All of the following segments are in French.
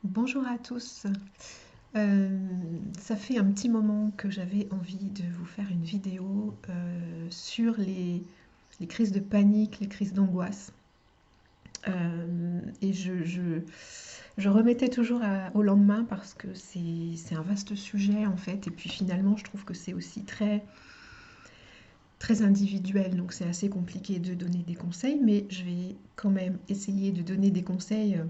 Bonjour à tous. Ça fait un petit moment que j'avais envie de vous faire une vidéo sur les crises de panique, les crises d'angoisse. Et je remettais toujours au lendemain parce que c'est un vaste sujet en fait. Et puis finalement, je trouve que c'est aussi très individuel. Donc c'est assez compliqué de donner des conseils. Mais je vais quand même essayer de donner des conseils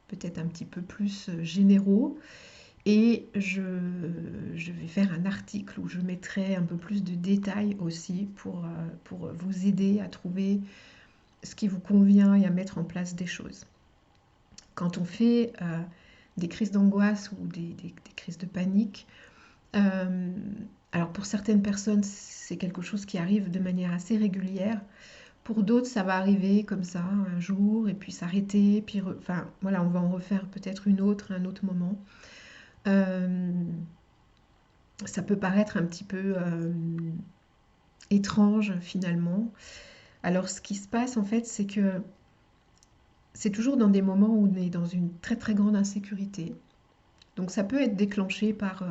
peut-être un petit peu plus généraux. Et je vais faire un article où je mettrai un peu plus de détails aussi pour vous aider à trouver ce qui vous convient et à mettre en place des choses. Quand on fait des crises d'angoisse ou des crises de panique, euh, alors pour certaines personnes, c'est quelque chose qui arrive de manière assez régulière. Pour d'autres, ça va arriver comme ça un jour et puis s'arrêter, puis enfin voilà, on va en refaire peut-être une autre à un autre moment. Euh, Ça peut paraître un petit peu étrange finalement. Alors ce qui se passe en fait, c'est que c'est toujours dans des moments où on est dans une très très grande insécurité. Donc ça peut être déclenché par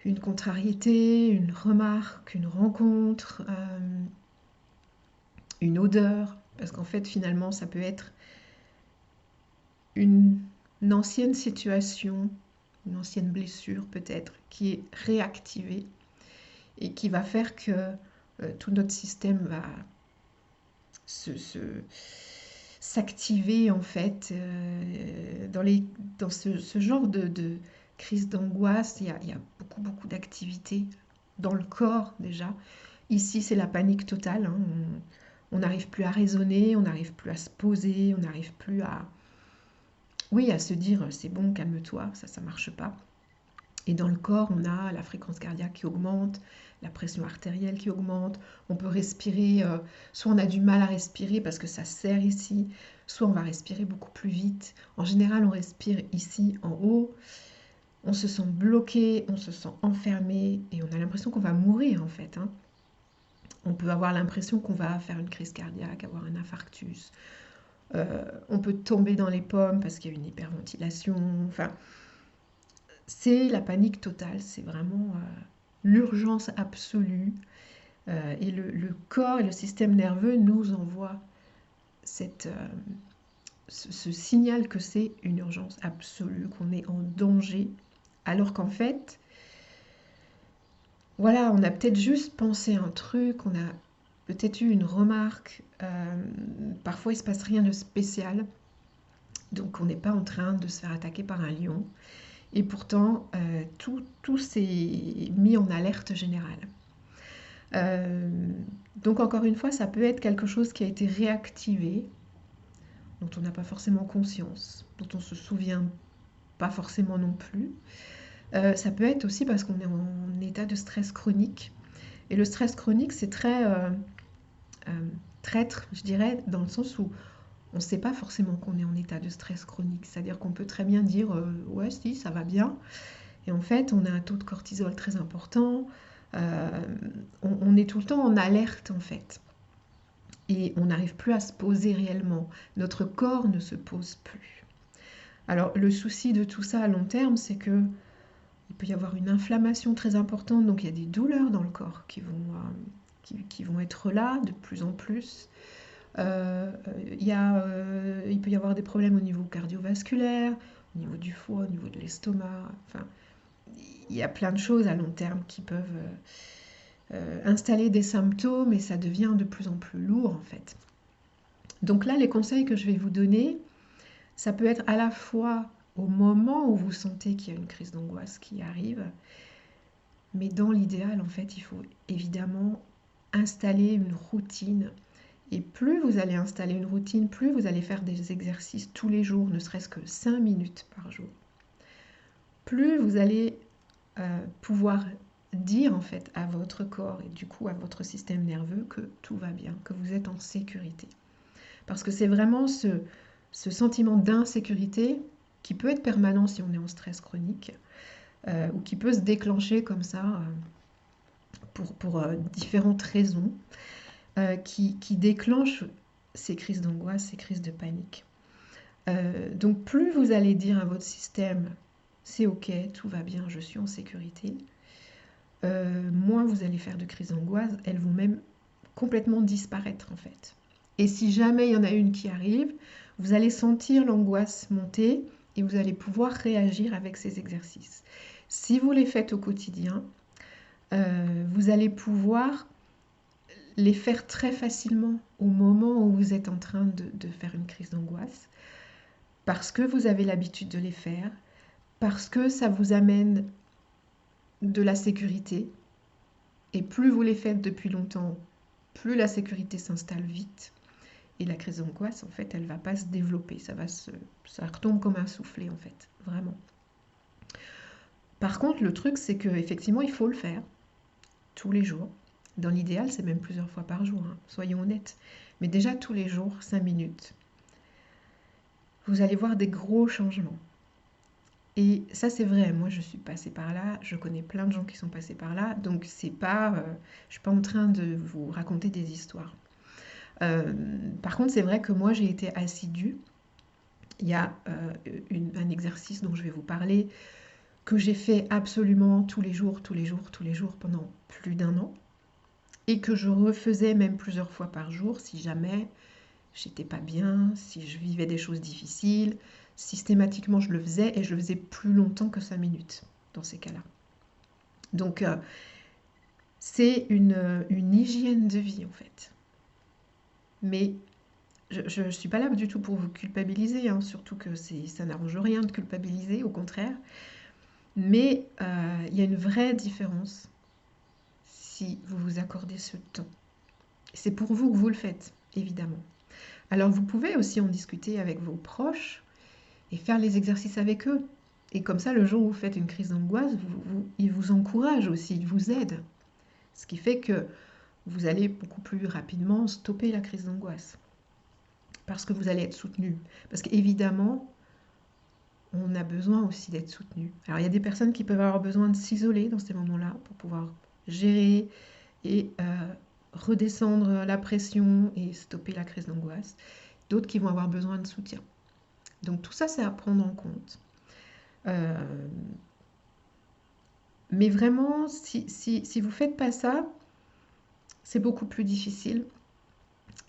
une contrariété, une remarque, une rencontre, une odeur, parce qu'en fait finalement ça peut être une, une ancienne situation, une ancienne blessure peut-être, qui est réactivée et qui va faire que tout notre système va se, se- s'activer en fait dans ce genre de crise d'angoisse. Il y a beaucoup d'activités dans le corps déjà. Ici, c'est la panique totale, hein. On n'arrive plus à raisonner, on n'arrive plus à se poser, on n'arrive plus à, oui, à se dire c'est bon, calme-toi, ça marche pas. Et dans le corps, on a la fréquence cardiaque qui augmente, la pression artérielle qui augmente. On peut respirer, soit on a du mal à respirer parce que ça serre ici, soit on va respirer beaucoup plus vite. En général, on respire ici en haut, on se sent bloqué, on se sent enfermé et on a l'impression qu'on va mourir en fait, hein. On peut avoir l'impression qu'on va faire une crise cardiaque, avoir un infarctus. On peut tomber dans les pommes parce qu'il y a une hyperventilation. Enfin, c'est la panique totale, c'est vraiment l'urgence absolue. Et le corps et le système nerveux nous envoient ce signal que c'est une urgence absolue, qu'on est en danger, alors qu'en fait, voilà, on a peut-être juste pensé un truc, on a peut-être eu une remarque, parfois il se passe rien de spécial, donc on n'est pas en train de se faire attaquer par un lion, et pourtant tout s'est mis en alerte générale. Euh, donc encore une fois, ça peut être quelque chose qui a été réactivé, dont on n'a pas forcément conscience, dont on se souvient pas forcément non plus. Ça peut être aussi parce qu'on est en état de stress chronique. Et le stress chronique, c'est très traître, je dirais, dans le sens où on ne sait pas forcément qu'on est en état de stress chronique. C'est-à-dire qu'on peut très bien dire ouais, si, ça va bien. Et en fait, on a un taux de cortisol très important. Euh, on est tout le temps en alerte en fait. Et on n'arrive plus à se poser réellement. Notre corps ne se pose plus. Alors le souci de tout ça à long terme, c'est que il peut y avoir une inflammation très importante, donc il y a des douleurs dans le corps qui vont être là de plus en plus. Il peut y avoir des problèmes au niveau cardiovasculaire, au niveau du foie, au niveau de l'estomac. Enfin, il y a plein de choses à long terme qui peuvent installer des symptômes et ça devient de plus en plus lourd en fait. Donc là, les conseils que je vais vous donner, ça peut être à la fois au moment où vous sentez qu'il y a une crise d'angoisse qui arrive, mais dans l'idéal, en fait, il faut évidemment installer une routine. Et plus vous allez installer une routine, plus vous allez faire des exercices tous les jours, ne serait-ce que 5 minutes par jour, plus vous allez pouvoir dire en fait à votre corps et du coup à votre système nerveux que tout va bien, que vous êtes en sécurité. Parce que c'est vraiment ce sentiment d'insécurité qui peut être permanent si on est en stress chronique ou qui peut se déclencher comme ça pour différentes raisons qui déclenchent ces crises d'angoisse, ces crises de panique. Donc plus vous allez dire à votre système, c'est ok, tout va bien, je suis en sécurité, moins vous allez faire de crises d'angoisse, elles vont même complètement disparaître en fait. Et si jamais il y en a une qui arrive, vous allez sentir l'angoisse monter et vous allez pouvoir réagir avec ces exercices. Si vous les faites au quotidien, vous allez pouvoir les faire très facilement au moment où vous êtes en train de faire une crise d'angoisse, parce que vous avez l'habitude de les faire, parce que ça vous amène de la sécurité. Et plus vous les faites depuis longtemps, plus la sécurité s'installe vite. Et la crise d'angoisse, en fait, elle ne va pas se développer. Ça retombe comme un soufflet, en fait, vraiment. Par contre, le truc, c'est qu'effectivement, il faut le faire tous les jours. Dans l'idéal, c'est même plusieurs fois par jour, hein, soyons honnêtes. Mais déjà, tous les jours, 5 minutes, vous allez voir des gros changements. Et ça, c'est vrai, moi, je suis passée par là, je connais plein de gens qui sont passés par là, donc c'est pas, je suis pas en train de vous raconter des histoires. Par contre, c'est vrai que moi, j'ai été assidue. Il y a un exercice dont je vais vous parler, que j'ai fait absolument tous les jours, tous les jours, tous les jours pendant plus d'1 an, et que je refaisais même plusieurs fois par jour si jamais j'étais pas bien, si je vivais des choses difficiles. Systématiquement, je le faisais et je le faisais plus longtemps que 5 minutes dans ces cas-là. Donc, c'est une hygiène de vie en fait. Mais je ne suis pas là du tout pour vous culpabiliser, hein, surtout que ça n'arrange rien de culpabiliser, au contraire. Mais il y a une vraie différence si vous vous accordez ce temps. C'est pour vous que vous le faites, évidemment. Alors vous pouvez aussi en discuter avec vos proches et faire les exercices avec eux. Et comme ça, le jour où vous faites une crise d'angoisse, ils vous encouragent aussi, ils vous aident. Ce qui fait que vous allez beaucoup plus rapidement stopper la crise d'angoisse. Parce que vous allez être soutenu. Parce qu'évidemment, on a besoin aussi d'être soutenu. Alors il y a des personnes qui peuvent avoir besoin de s'isoler dans ces moments-là pour pouvoir gérer et redescendre la pression et stopper la crise d'angoisse. D'autres qui vont avoir besoin de soutien. Donc tout ça, c'est à prendre en compte. Mais vraiment, si vous ne faites pas ça, c'est beaucoup plus difficile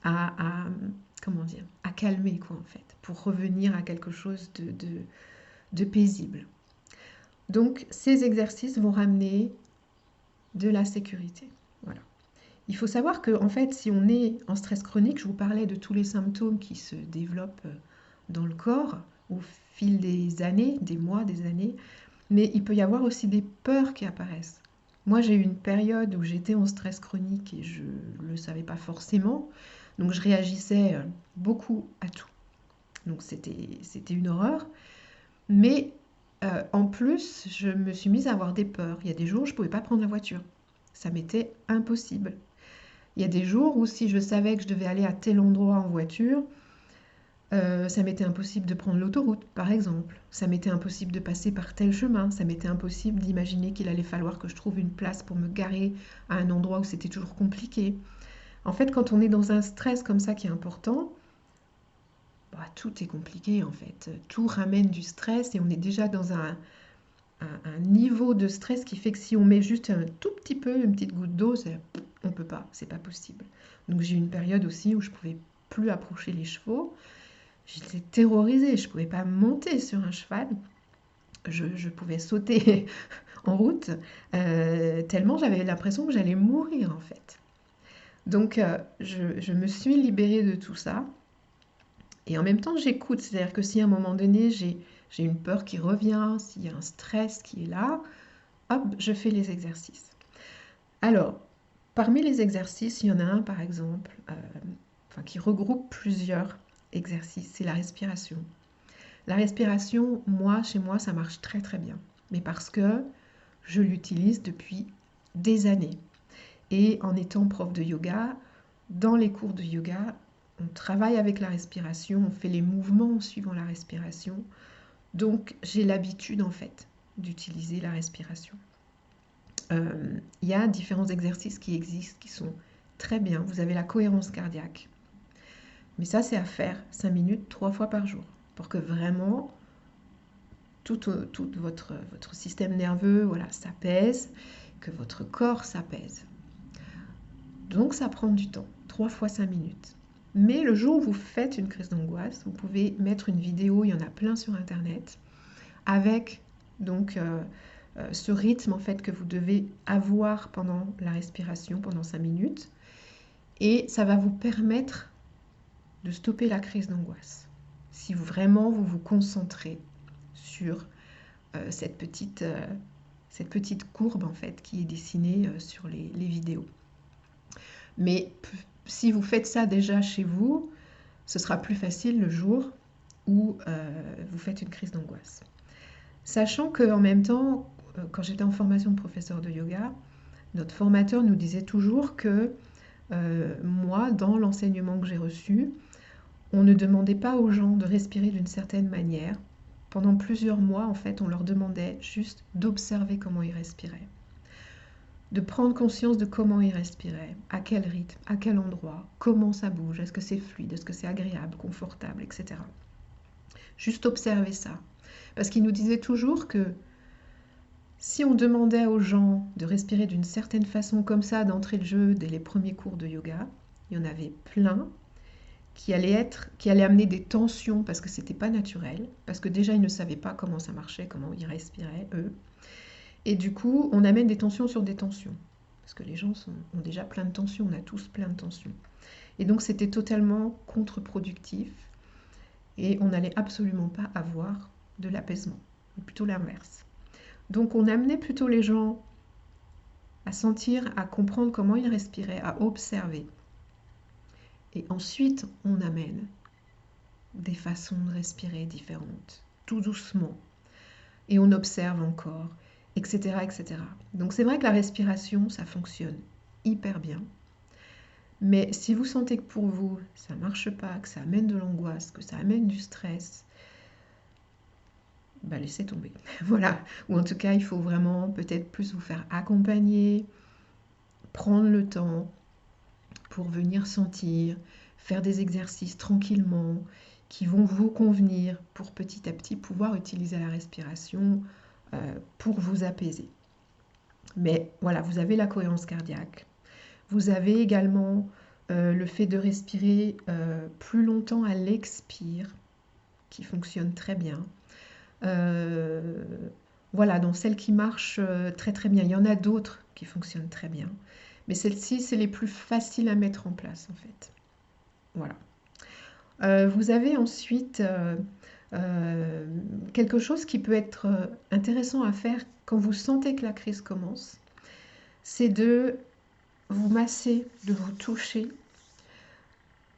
comment dire, à calmer, quoi, en fait, pour revenir à quelque chose de paisible. Donc, ces exercices vont ramener de la sécurité. Voilà. Il faut savoir que, en fait, si on est en stress chronique, je vous parlais de tous les symptômes qui se développent dans le corps au fil des années, des mois, des années, mais il peut y avoir aussi des peurs qui apparaissent. Moi, j'ai eu une période où j'étais en stress chronique et je ne le savais pas forcément, donc je réagissais beaucoup à tout. Donc c'était une horreur, mais en plus, je me suis mise à avoir des peurs. Il y a des jours où je ne pouvais pas prendre la voiture. Ça m'était impossible. Il y a des jours où si je savais que je devais aller à tel endroit en voiture, ça m'était impossible de prendre l'autoroute, par exemple. Ça m'était impossible de passer par tel chemin. Ça m'était impossible d'imaginer qu'il allait falloir que je trouve une place pour me garer à un endroit où c'était toujours compliqué. En fait, quand on est dans un stress comme ça qui est important, bah, tout est compliqué en fait. Tout ramène du stress et on est déjà dans un niveau de stress qui fait que si on met juste un tout petit peu, une petite goutte d'eau, on ne peut pas, c'est pas possible. Donc j'ai eu une période aussi où je ne pouvais plus approcher les chevaux. J'étais terrorisée, je ne pouvais pas monter sur un cheval. Je pouvais sauter en route, tellement j'avais l'impression que j'allais mourir en fait. Donc je me suis libérée de tout ça. Et en même temps, j'écoute. C'est-à-dire que si à un moment donné, j'ai une peur qui revient, s'il y a un stress qui est là, hop, je fais les exercices. Alors, parmi les exercices, il y en a un par exemple, qui regroupe plusieurs exercices, c'est la respiration. La respiration, chez moi, ça marche très très bien. Mais parce que je l'utilise depuis des années. Et en étant prof de yoga, dans les cours de yoga, on travaille avec la respiration, on fait les mouvements en suivant la respiration. Donc j'ai l'habitude en fait d'utiliser la respiration. Il y a différents exercices qui existent, qui sont très bien. Vous avez la cohérence cardiaque. Mais ça, c'est à faire 5 minutes, 3 fois par jour. pour que vraiment tout votre système nerveux, voilà, s'apaise, que votre corps s'apaise. Donc ça prend du temps, 3 fois 5 minutes. Mais le jour où vous faites une crise d'angoisse, vous pouvez mettre une vidéo, il y en a plein sur internet, avec donc ce rythme en fait que vous devez avoir pendant la respiration, pendant 5 minutes. Et ça va vous permettre de stopper la crise d'angoisse. Si vraiment vous vous concentrez sur cette petite courbe en fait qui est dessinée sur les vidéos. Mais si vous faites ça déjà chez vous, ce sera plus facile le jour où vous faites une crise d'angoisse. Sachant qu'en même temps, quand j'étais en formation de professeur de yoga, notre formateur nous disait toujours que moi, dans l'enseignement que j'ai reçu, on ne demandait pas aux gens de respirer d'une certaine manière. Pendant plusieurs mois, en fait, on leur demandait juste d'observer comment ils respiraient, de prendre conscience de comment ils respiraient, à quel rythme, à quel endroit, comment ça bouge, est-ce que c'est fluide, est-ce que c'est agréable, confortable, etc. Juste observer ça. Parce qu'il nous disait toujours que si on demandait aux gens de respirer d'une certaine façon comme ça, d'entrer le jeu dès les premiers cours de yoga, il y en avait plein qui allaient amener des tensions parce que c'était pas naturel, parce que déjà ils ne savaient pas comment ça marchait, comment ils respiraient eux. Et du coup, on amène des tensions sur des tensions. Parce que les gens ont déjà plein de tensions, on a tous plein de tensions. Et donc c'était totalement contre-productif et on n'allait absolument pas avoir de l'apaisement, mais plutôt l'inverse. Donc on amenait plutôt les gens à sentir, à comprendre comment ils respiraient, à observer. Et ensuite, on amène des façons de respirer différentes, tout doucement. Et on observe encore, etc., etc. Donc c'est vrai que la respiration, ça fonctionne hyper bien. Mais si vous sentez que pour vous, ça ne marche pas, que ça amène de l'angoisse, que ça amène du stress, bah laissez tomber. Voilà. Ou en tout cas, il faut vraiment peut-être plus vous faire accompagner, prendre le temps pour venir sentir, faire des exercices tranquillement qui vont vous convenir pour petit à petit pouvoir utiliser la respiration pour vous apaiser. Mais voilà, vous avez la cohérence cardiaque. Vous avez également le fait de respirer plus longtemps à l'expire, qui fonctionne très bien. Voilà, donc celles qui marchent très très bien. Il y en a d'autres qui fonctionnent très bien. Mais celles-ci, c'est les plus faciles à mettre en place en fait. Voilà. Vous avez ensuite quelque chose qui peut être intéressant à faire quand vous sentez que la crise commence, c'est de vous masser, de vous toucher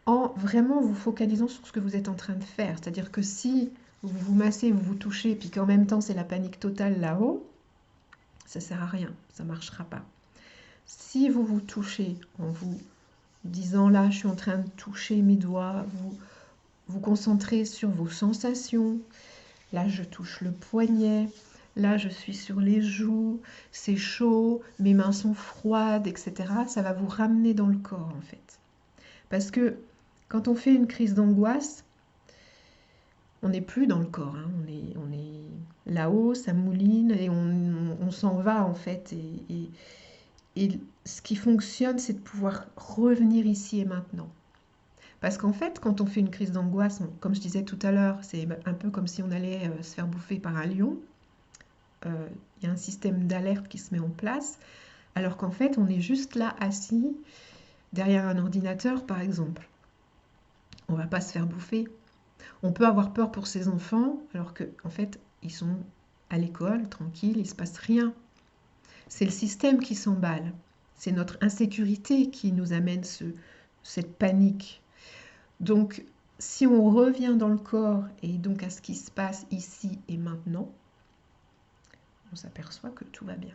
en vraiment vous focalisant sur ce que vous êtes en train de faire. C'est-à-dire que si vous vous massez, vous vous touchez, et puis qu'en même temps c'est la panique totale là-haut, ça ne sert à rien, ça ne marchera pas. Si vous vous touchez en vous disant là, je suis en train de toucher mes doigts, vous concentrez sur vos sensations, là je touche le poignet, là je suis sur les joues, c'est chaud, mes mains sont froides, etc. Ça va vous ramener dans le corps en fait. Parce que quand on fait une crise d'angoisse, on n'est plus dans le corps, hein. On est là-haut, ça mouline et on s'en va en fait. Et ce qui fonctionne, c'est de pouvoir revenir ici et maintenant. Parce qu'en fait, quand on fait une crise d'angoisse, comme je disais tout à l'heure, c'est un peu comme si on allait se faire bouffer par un lion. Il y a un système d'alerte qui se met en place, alors qu'en fait, on est juste là assis derrière un ordinateur, par exemple. On ne va pas se faire bouffer. On peut avoir peur pour ses enfants, alors qu'en fait, ils sont à l'école, tranquilles, il ne se passe rien. C'est le système qui s'emballe. C'est notre insécurité qui nous amène cette panique. Donc, si on revient dans le corps et donc à ce qui se passe ici et maintenant, on s'aperçoit que tout va bien.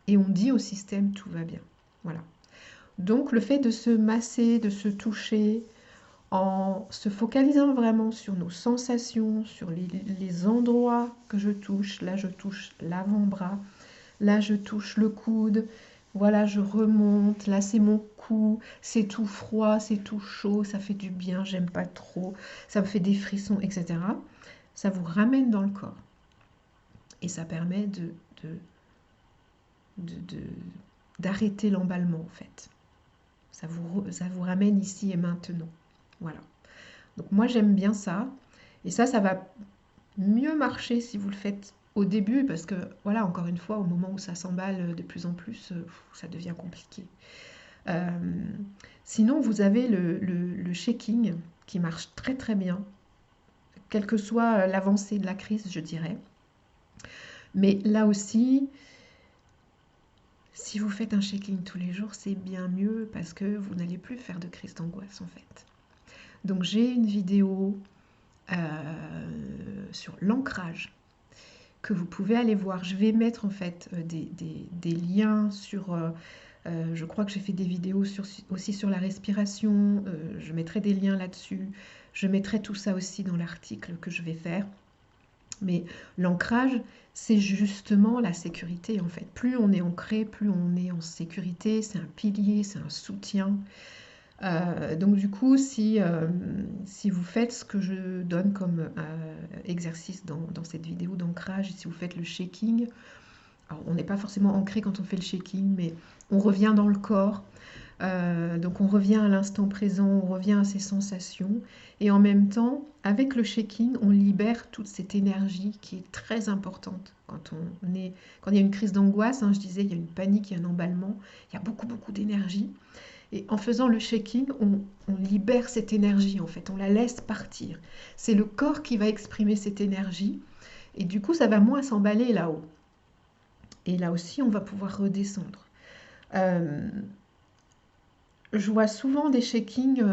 Et on dit au système tout va bien. Voilà. Donc, le fait de se masser, de se toucher, en se focalisant vraiment sur nos sensations, sur les endroits que je touche. Là, je touche l'avant-bras. Là, je touche le coude. Voilà, je remonte, là c'est mon cou, c'est tout froid, c'est tout chaud, ça fait du bien, j'aime pas trop, ça me fait des frissons, etc. Ça vous ramène dans le corps et ça permet de- de- d'arrêter l'emballement en fait. Ça vous ramène ici et maintenant. Voilà. Donc moi j'aime bien ça. Et ça va mieux marcher si vous le faites au début parce que voilà, encore une fois, au moment où ça s'emballe de plus en plus, ça devient compliqué. Euh, Sinon, vous avez le shaking qui marche très très bien, quelle que soit l'avancée de la crise, je dirais. Mais là aussi, si vous faites un shaking tous les jours, c'est bien mieux parce que vous n'allez plus faire de crise d'angoisse en fait. Donc j'ai une vidéo sur l'ancrage que vous pouvez aller voir. Je vais mettre en fait des liens sur... je crois que j'ai fait des vidéos aussi sur la respiration. Je mettrai des liens là-dessus. Je mettrai tout ça aussi dans l'article que je vais faire. Mais l'ancrage, c'est justement la sécurité en fait. Plus on est ancré, plus on est en sécurité. C'est un pilier, c'est un soutien. Donc du coup, si vous faites ce que je donne comme exercice dans cette vidéo d'ancrage, si vous faites le shaking, alors on n'est pas forcément ancré quand on fait le shaking, mais on revient dans le corps, donc on revient à l'instant présent, on revient à ses sensations, et en même temps, avec le shaking, on libère toute cette énergie qui est très importante quand il y a une crise d'angoisse, hein, je disais, il y a une panique, il y a un emballement, il y a beaucoup, beaucoup d'énergie. Et en faisant le shaking, on libère cette énergie en fait, on la laisse partir. C'est le corps qui va exprimer cette énergie et du coup ça va moins s'emballer là-haut. Et là aussi on va pouvoir redescendre. Euh, je vois souvent des shakings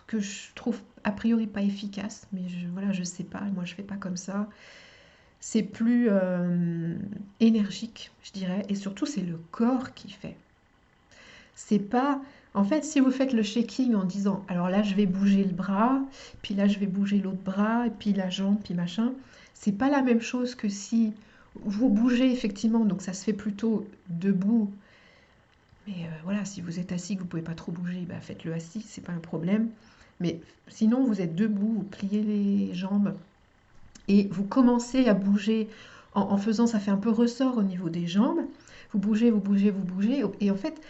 que je trouve a priori pas efficaces, mais voilà, je sais pas, moi je fais pas comme ça. C'est plus énergique, je dirais, et surtout c'est le corps qui fait. C'est pas. En fait, si vous faites le shaking en disant, alors là, je vais bouger le bras, puis là, je vais bouger l'autre bras, et puis la jambe, puis machin, c'est pas la même chose que si vous bougez effectivement, donc ça se fait plutôt debout. Mais voilà, si vous êtes assis, que vous pouvez pas trop bouger, bah faites-le assis, c'est pas un problème. Mais sinon, vous êtes debout, vous pliez les jambes et vous commencez à bouger en faisant, ça fait un peu ressort au niveau des jambes. Vous bougez, vous bougez, vous bougez, et en fait,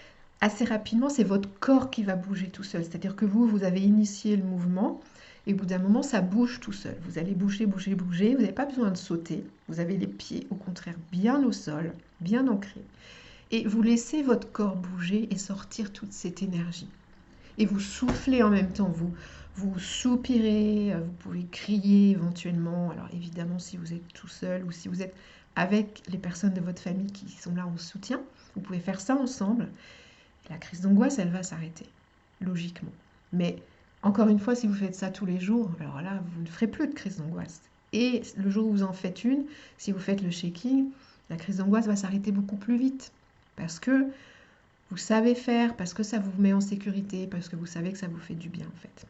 assez rapidement, c'est votre corps qui va bouger tout seul. C'est-à-dire que vous avez initié le mouvement, et au bout d'un moment, ça bouge tout seul. Vous allez bouger, bouger, bouger. Vous n'avez pas besoin de sauter. Vous avez les pieds, au contraire, bien au sol, bien ancrés. Et vous laissez votre corps bouger et sortir toute cette énergie. Et vous soufflez en même temps. Vous soupirez, vous pouvez crier éventuellement. Alors évidemment, si vous êtes tout seul ou si vous êtes avec les personnes de votre famille qui sont là en soutien, vous pouvez faire ça ensemble. La crise d'angoisse, elle va s'arrêter, logiquement. Mais encore une fois, si vous faites ça tous les jours, alors là, vous ne ferez plus de crise d'angoisse. Et le jour où vous en faites une, si vous faites le shaking, la crise d'angoisse va s'arrêter beaucoup plus vite. Parce que vous savez faire, parce que ça vous met en sécurité, parce que vous savez que ça vous fait du bien en fait.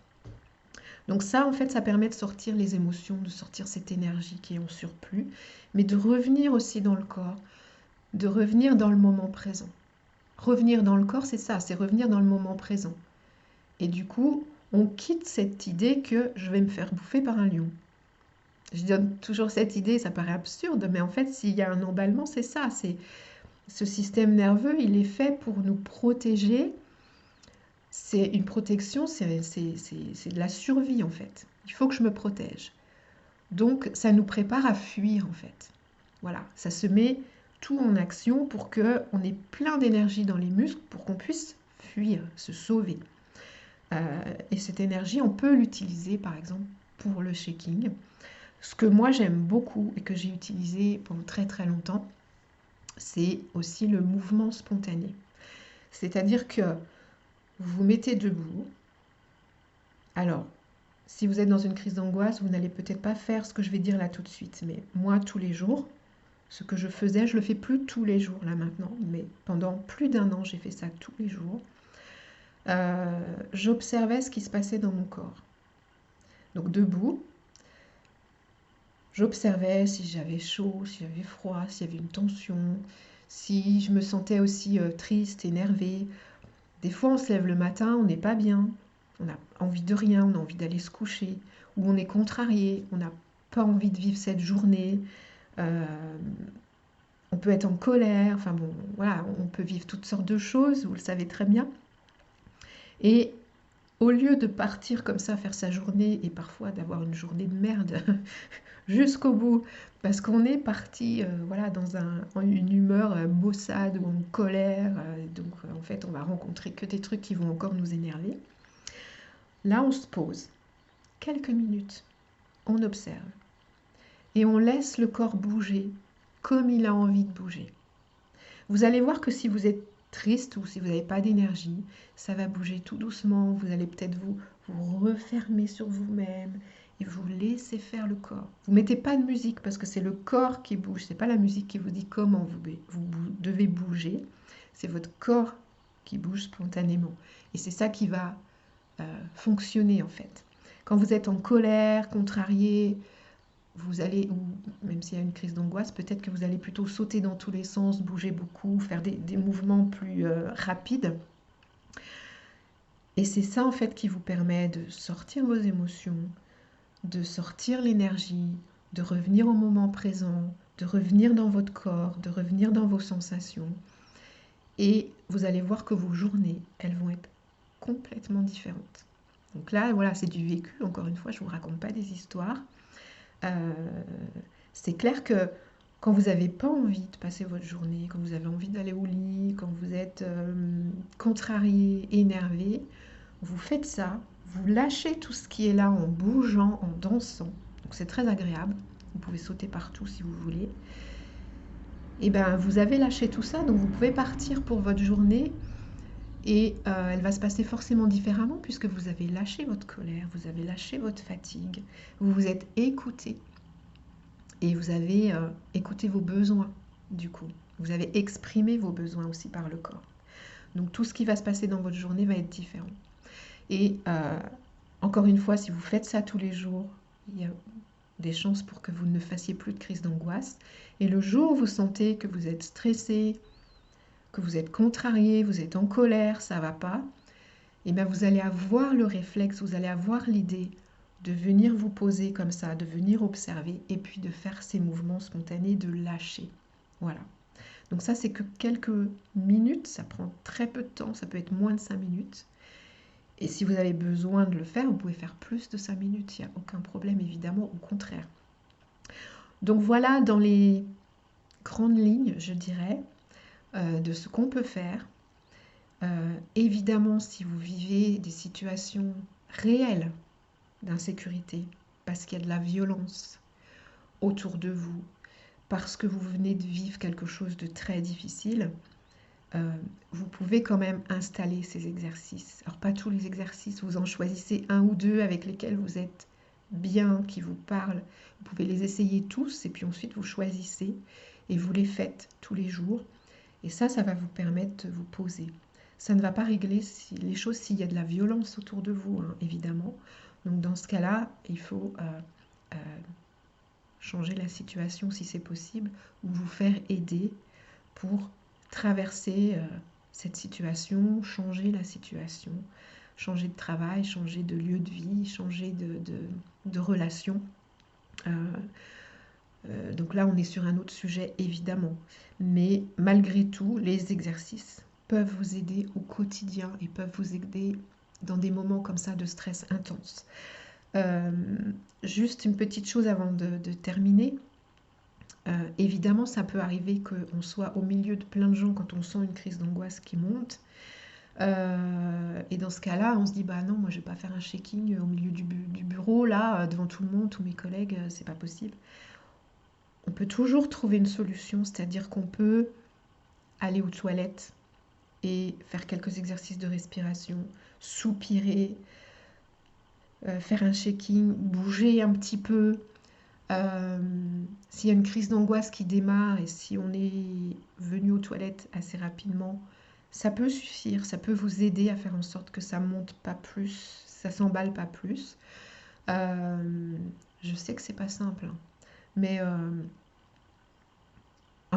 Donc ça, en fait, ça permet de sortir les émotions, de sortir cette énergie qui est en surplus, mais de revenir aussi dans le corps, de revenir dans le moment présent. Revenir dans le corps, c'est ça, c'est revenir dans le moment présent. Et du coup, on quitte cette idée que je vais me faire bouffer par un lion. Je donne toujours cette idée, ça paraît absurde, mais en fait, s'il y a un emballement, c'est ça. C'est ce système nerveux, il est fait pour nous protéger. C'est une protection, c'est de la survie en fait. Il faut que je me protège. Donc, ça nous prépare à fuir en fait. Voilà, ça se met tout en action pour qu'on ait plein d'énergie dans les muscles pour qu'on puisse fuir, se sauver. Et cette énergie, on peut l'utiliser par exemple pour le shaking. Ce que moi j'aime beaucoup et que j'ai utilisé pendant très très longtemps, c'est aussi le mouvement spontané. C'est-à-dire que vous vous mettez debout. Alors, si vous êtes dans une crise d'angoisse, vous n'allez peut-être pas faire ce que je vais dire là tout de suite, mais moi tous les jours, ce que je faisais, je le fais plus tous les jours là maintenant, mais pendant plus d'un an, j'ai fait ça tous les jours. J'observais ce qui se passait dans mon corps. Donc debout, j'observais si j'avais chaud, si j'avais froid, s'il y avait une tension, Si je me sentais aussi triste, énervée, des fois on se lève le matin, on n'est pas bien, on a envie de rien, on a envie d'aller se coucher, ou on est contrarié, on n'a pas envie de vivre cette journée, euh, on peut être en colère, enfin bon, voilà, on peut vivre toutes sortes de choses, vous le savez très bien. Et au lieu de partir comme ça, faire sa journée, et parfois d'avoir une journée de merde jusqu'au bout, parce qu'on est parti voilà, dans une humeur maussade ou en colère, donc en fait on va rencontrer que des trucs qui vont encore nous énerver. Là on se pose quelques minutes, on observe, et on laisse le corps bouger comme il a envie de bouger. Vous allez voir que si vous êtes triste ou si vous n'avez pas d'énergie, ça va bouger tout doucement. Vous allez peut-être vous refermer sur vous-même et vous laisser faire le corps. Vous ne mettez pas de musique parce que c'est le corps qui bouge. Ce n'est pas la musique qui vous dit comment vous devez bouger. C'est votre corps qui bouge spontanément. Et c'est ça qui va fonctionner en fait. Quand vous êtes en colère, contrarié, vous allez, ou même s'il y a une crise d'angoisse, peut-être que vous allez plutôt sauter dans tous les sens, bouger beaucoup, faire des mouvements plus rapides. Et c'est ça en fait qui vous permet de sortir vos émotions, de sortir l'énergie, de revenir au moment présent, de revenir dans votre corps, de revenir dans vos sensations. Et vous allez voir que vos journées, elles vont être complètement différentes. Donc là, voilà, c'est du vécu. Encore une fois, je ne vous raconte pas des histoires. Euh, c'est clair que quand vous n'avez pas envie de passer votre journée, quand vous avez envie d'aller au lit, quand vous êtes contrarié, énervé, vous faites ça, vous lâchez tout ce qui est là en bougeant, en dansant. Donc c'est très agréable. Vous pouvez sauter partout si vous voulez. Et bien vous avez lâché tout ça, donc vous pouvez partir pour votre journée et elle va se passer forcément différemment puisque vous avez lâché votre colère, vous avez lâché votre fatigue, vous vous êtes écouté. Et vous avez écouté vos besoins, du coup. Vous avez exprimé vos besoins aussi par le corps. Donc tout ce qui va se passer dans votre journée va être différent. Et encore une fois, si vous faites ça tous les jours, il y a des chances pour que vous ne fassiez plus de crise d'angoisse. Et le jour où vous sentez que vous êtes stressé, que vous êtes contrarié, vous êtes en colère, ça ne va pas, et bien vous allez avoir le réflexe, vous allez avoir l'idée de venir vous poser comme ça, de venir observer et puis de faire ces mouvements spontanés, de lâcher. Voilà. Donc ça, c'est que quelques minutes, ça prend très peu de temps, ça peut être moins de 5 minutes. Et si vous avez besoin de le faire, vous pouvez faire plus de 5 minutes, il n'y a aucun problème évidemment, au contraire. Donc voilà dans les grandes lignes, je dirais, de ce qu'on peut faire. Évidemment, si vous vivez des situations réelles d'insécurité, parce qu'il y a de la violence autour de vous, parce que vous venez de vivre quelque chose de très difficile, vous pouvez quand même installer ces exercices. Alors pas tous les exercices, vous en choisissez un ou deux avec lesquels vous êtes bien, qui vous parlent. Vous pouvez les essayer tous et puis ensuite vous choisissez et vous les faites tous les jours. Et ça va vous permettre de vous poser. Ça ne va pas régler les choses s'il y a de la violence autour de vous, hein, évidemment. Donc dans ce cas-là, il faut changer la situation si c'est possible ou vous faire aider pour traverser cette situation, changer la situation, changer de travail, changer de lieu de vie, changer de relation. Donc là, on est sur un autre sujet, évidemment. Mais malgré tout, les exercices peuvent vous aider au quotidien et peuvent vous aider dans des moments comme ça de stress intense. Juste une petite chose avant de terminer. Évidemment, ça peut arriver qu'on soit au milieu de plein de gens quand on sent une crise d'angoisse qui monte. Et dans ce cas-là, on se dit, bah non, moi je vais pas faire un shaking au milieu du bureau, là, devant tout le monde, tous mes collègues, c'est pas possible. On peut toujours trouver une solution, c'est-à-dire qu'on peut aller aux toilettes et faire quelques exercices de respiration, soupirer, faire un shaking, bouger un petit peu. S'il y a une crise d'angoisse qui démarre et si on est venu aux toilettes assez rapidement, ça peut suffire, ça peut vous aider à faire en sorte que ça monte pas plus, ça s'emballe pas plus. Je sais que c'est pas simple, hein, mais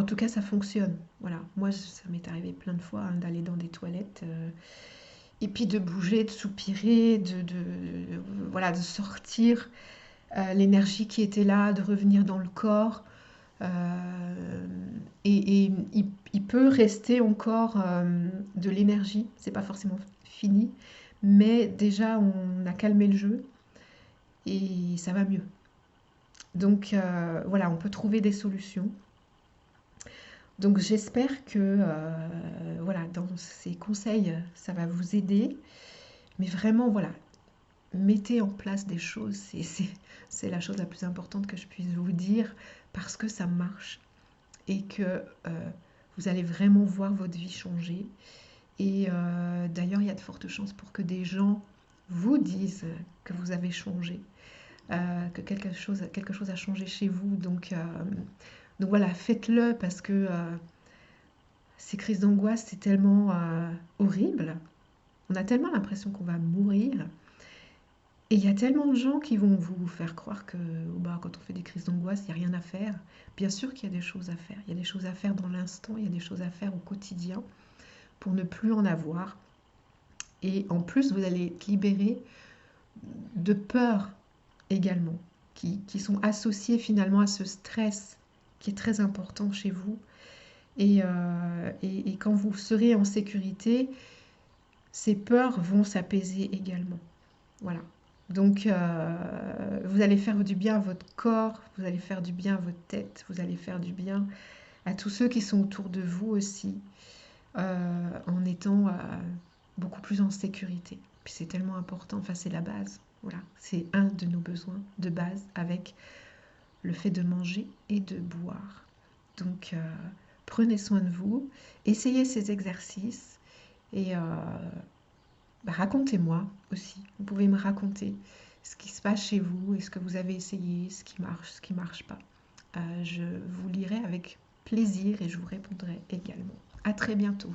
En tout cas, ça fonctionne. Voilà, moi, ça m'est arrivé plein de fois hein, d'aller dans des toilettes et puis de bouger, de soupirer, voilà, de sortir l'énergie qui était là, de revenir dans le corps. Et il peut rester encore de l'énergie, c'est pas forcément fini, mais déjà on a calmé le jeu et ça va mieux. Donc voilà, on peut trouver des solutions. Donc j'espère que voilà, dans ces conseils, ça va vous aider. Mais vraiment, voilà, mettez en place des choses. C'est la chose la plus importante que je puisse vous dire parce que ça marche et que vous allez vraiment voir votre vie changer. Et d'ailleurs, il y a de fortes chances pour que des gens vous disent que vous avez changé, que quelque chose a changé chez vous. Donc voilà, faites-le parce que ces crises d'angoisse, c'est tellement horrible. On a tellement l'impression qu'on va mourir. Et il y a tellement de gens qui vont vous faire croire que bah, quand on fait des crises d'angoisse, il n'y a rien à faire. Bien sûr qu'il y a des choses à faire. Il y a des choses à faire dans l'instant, il y a des choses à faire au quotidien pour ne plus en avoir. Et en plus, vous allez être libéré de peurs également, qui sont associées finalement à ce stress qui est très important chez vous. Et quand vous serez en sécurité, ces peurs vont s'apaiser également. Voilà. Donc, vous allez faire du bien à votre corps, vous allez faire du bien à votre tête, vous allez faire du bien à tous ceux qui sont autour de vous aussi, en étant beaucoup plus en sécurité. Puis c'est tellement important, enfin c'est la base. Voilà, c'est un de nos besoins de base avec le fait de manger et de boire. Donc, prenez soin de vous, essayez ces exercices et bah, racontez-moi aussi. Vous pouvez me raconter ce qui se passe chez vous et ce que vous avez essayé, ce qui marche pas. Je vous lirai avec plaisir et je vous répondrai également. À très bientôt.